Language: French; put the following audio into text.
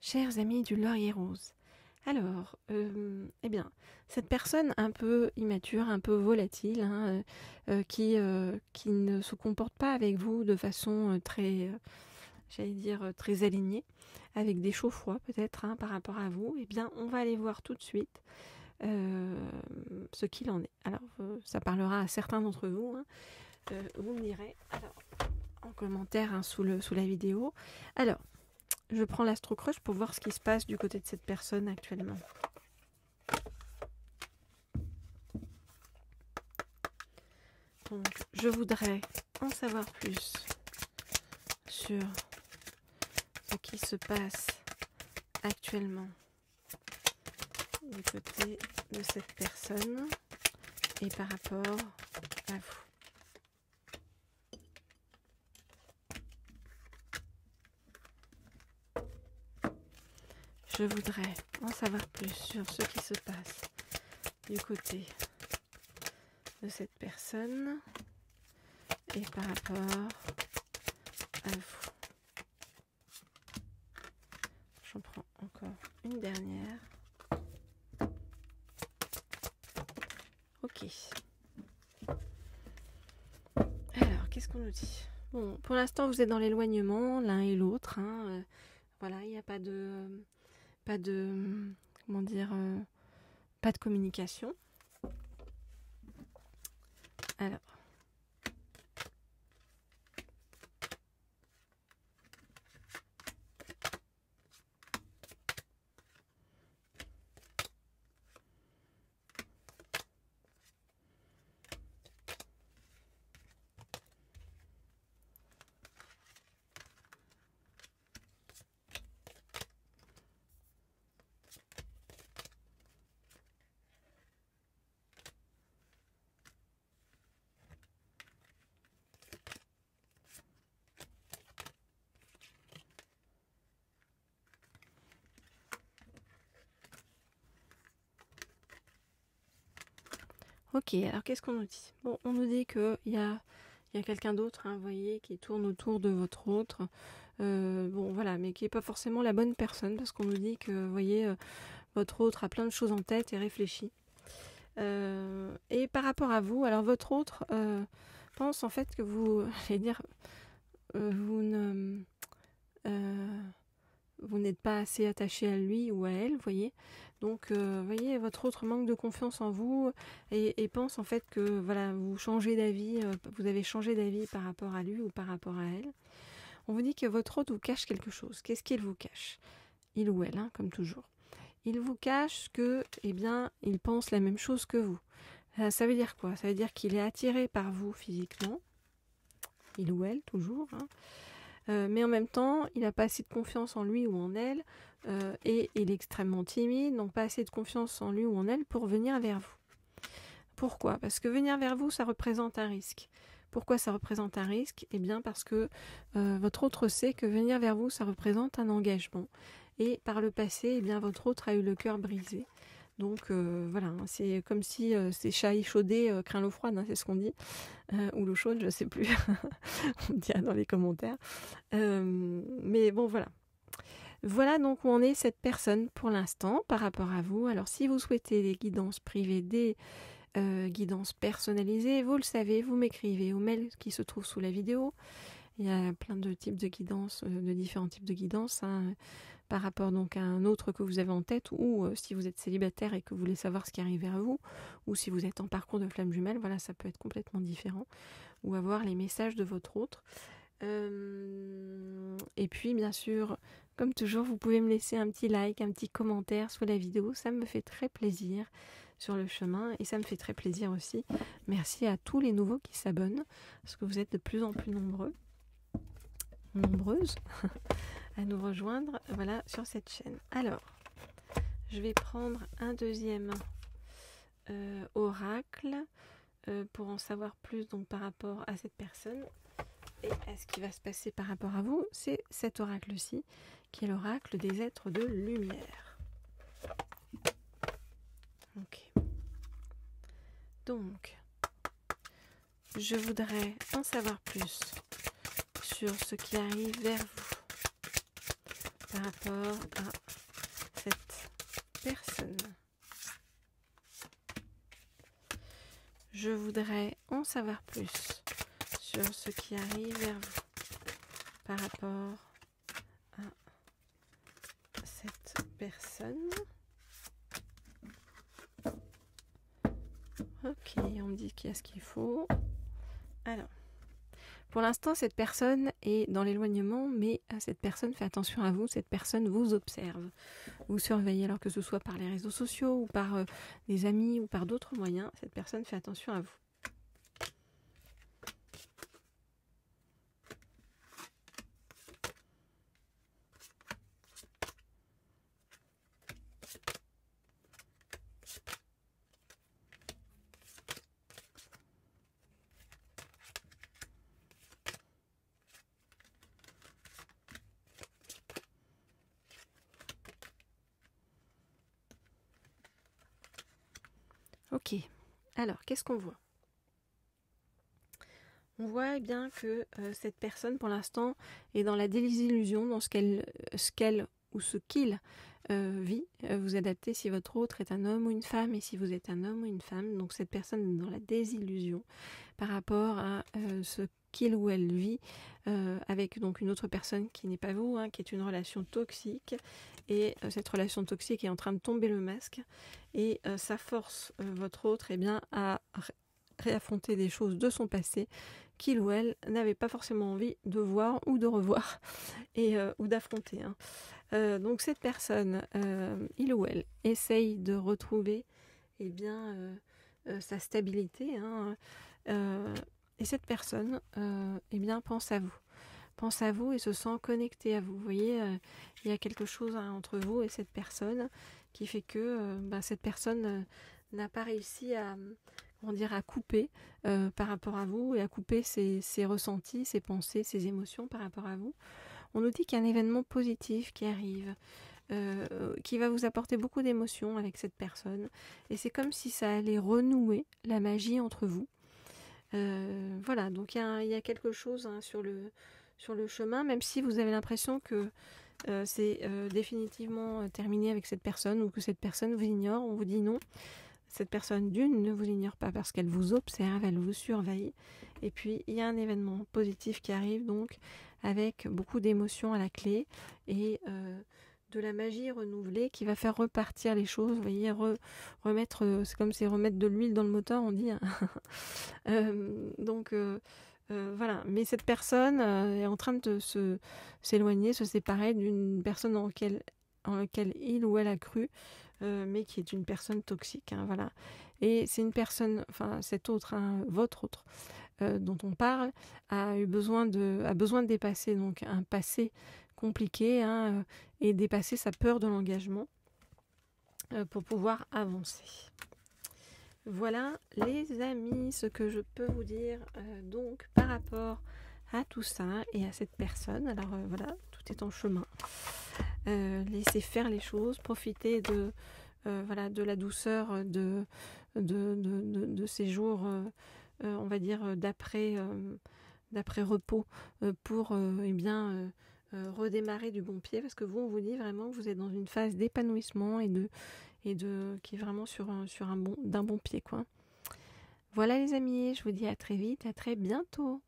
Chers amis du laurier rose, alors, eh bien, cette personne un peu immature, un peu volatile, hein, qui ne se comporte pas avec vous de façon très, j'allais dire, très alignée, avec des chauds-froids peut-être hein, par rapport à vous, eh bien, on va aller voir tout de suite ce qu'il en est. Alors, ça parlera à certains d'entre vous, hein, vous me direz, alors, en commentaire hein, sous la vidéo. Alors, je prends l'astro-crush pour voir ce qui se passe du côté de cette personne actuellement. Donc, je voudrais en savoir plus sur ce qui se passe actuellement du côté de cette personne et par rapport à vous. Je voudrais en savoir plus sur ce qui se passe du côté de cette personne et par rapport à vous. J'en prends encore une dernière. Ok. Alors, qu'est-ce qu'on nous dit? Bon, pour l'instant, vous êtes dans l'éloignement, l'un et l'autre. Hein, voilà, il n'y a pas de comment dire, pas de communication. Alors. Ok, alors qu'est-ce qu'on nous dit? Bon, on nous dit qu'il y a quelqu'un d'autre, hein, vous voyez, qui tourne autour de votre autre. Bon, voilà, mais qui n'est pas forcément la bonne personne, parce qu'on nous dit que, vous voyez, votre autre a plein de choses en tête et réfléchit. Et par rapport à vous, alors votre autre pense en fait que vous, j'allais dire, vous n'êtes pas assez attaché à lui ou à elle, vous voyez. Donc, vous voyez, votre autre manque de confiance en vous et pense en fait que voilà, vous changez d'avis, vous avez changé d'avis par rapport à lui ou par rapport à elle. On vous dit que votre autre vous cache quelque chose. Qu'est-ce qu'il vous cache? Il ou elle, hein, comme toujours. Il vous cache que, eh bien, il pense la même chose que vous. Ça veut dire quoi? Ça veut dire qu'il est attiré par vous physiquement, il ou elle, toujours, hein. Mais en même temps, il n'a pas assez de confiance en lui ou en elle, et il est extrêmement timide, donc pas assez de confiance en lui ou en elle pour venir vers vous. Pourquoi? Parce que venir vers vous, ça représente un risque. Pourquoi ça représente un risque? Eh bien parce que votre autre sait que venir vers vous, ça représente un engagement. Et par le passé, eh bien votre autre a eu le cœur brisé. Donc voilà, c'est comme si c'est chat échaudé craint l'eau froide, hein, c'est ce qu'on dit, ou l'eau chaude, je ne sais plus, on me dira dans les commentaires. Mais bon, voilà. Voilà donc où en est cette personne pour l'instant par rapport à vous. Alors si vous souhaitez des guidances privées, des guidances personnalisées, vous le savez, vous m'écrivez au mail qui se trouve sous la vidéo. Il y a plein de types de guidances, de différents types de guidances, hein, par rapport donc à un autre que vous avez en tête, ou si vous êtes célibataire et que vous voulez savoir ce qui arrive vers vous, ou si vous êtes en parcours de flamme jumelle, voilà, ça peut être complètement différent, ou avoir les messages de votre autre. Et puis bien sûr, comme toujours, vous pouvez me laisser un petit like, un petit commentaire sous la vidéo, ça me fait très plaisir sur le chemin et ça me fait très plaisir aussi. Merci à tous les nouveaux qui s'abonnent, parce que vous êtes de plus en plus nombreuses à nous rejoindre, voilà, sur cette chaîne. Alors, je vais prendre un deuxième oracle pour en savoir plus donc par rapport à cette personne et à ce qui va se passer par rapport à vous. C'est cet oracle-ci qui est l'oracle des êtres de lumière. Ok. Donc, je voudrais en savoir plus sur ce qui arrive vers vous par rapport à cette personne. Je voudrais en savoir plus sur ce qui arrive vers vous par rapport à cette personne. Ok, on me dit qu'il y a ce qu'il faut. Alors, pour l'instant, cette personne est dans l'éloignement, mais cette personne fait attention à vous, cette personne vous observe, vous surveille, alors que ce soit par les réseaux sociaux ou par des amis ou par d'autres moyens, cette personne fait attention à vous. Ok, alors qu'est-ce qu'on voit? On voit bien que cette personne, pour l'instant, est dans la désillusion, dans ce qu'elle ou ce qu'il vit. Vous adaptez si votre autre est un homme ou une femme, et si vous êtes un homme ou une femme. Donc cette personne est dans la désillusion par rapport à ce qu'il ou elle vit avec donc une autre personne qui n'est pas vous, qui est une relation toxique. Et cette relation toxique est en train de tomber le masque. Et ça force votre autre à réaffronter des choses de son passé qu'il ou elle n'avait pas forcément envie de voir ou de revoir ou d'affronter. Donc cette personne, il ou elle, essaye de retrouver sa stabilité. Et cette personne pense à vous. Pense à vous et se sent connecté à vous. Vous voyez, il y a quelque chose entre vous et cette personne qui fait que cette personne n'a pas réussi à couper par rapport à vous et à couper ses ressentis, ses pensées, ses émotions par rapport à vous. On nous dit qu'il y a un événement positif qui arrive, qui va vous apporter beaucoup d'émotions avec cette personne. Et c'est comme si ça allait renouer la magie entre vous. Voilà, donc il y a quelque chose sur le chemin, même si vous avez l'impression que c'est définitivement terminé avec cette personne ou que cette personne vous ignore, on vous dit non. Cette personne d'une ne vous ignore pas parce qu'elle vous observe, elle vous surveille. Et puis il y a un événement positif qui arrive donc avec beaucoup d'émotions à la clé et de la magie renouvelée qui va faire repartir les choses. Vous voyez, remettre, c'est comme si remettre de l'huile dans le moteur, on dit. Voilà, mais cette personne est en train de s'éloigner, se séparer d'une personne en laquelle il ou elle a cru, mais qui est une personne toxique. Voilà. Et c'est une personne, enfin cet autre, votre autre, dont on parle, a besoin de dépasser donc un passé compliqué et dépasser sa peur de l'engagement pour pouvoir avancer. Voilà les amis, ce que je peux vous dire donc par rapport à tout ça et à cette personne. Alors voilà, tout est en chemin. Laissez faire les choses, profitez de la douceur de ces jours, on va dire d'après repos pour redémarrer du bon pied, parce que vous, on vous dit vraiment que vous êtes dans une phase d'épanouissement qui est vraiment d'un bon pied, quoi. Voilà les amis, je vous dis à très vite, à très bientôt.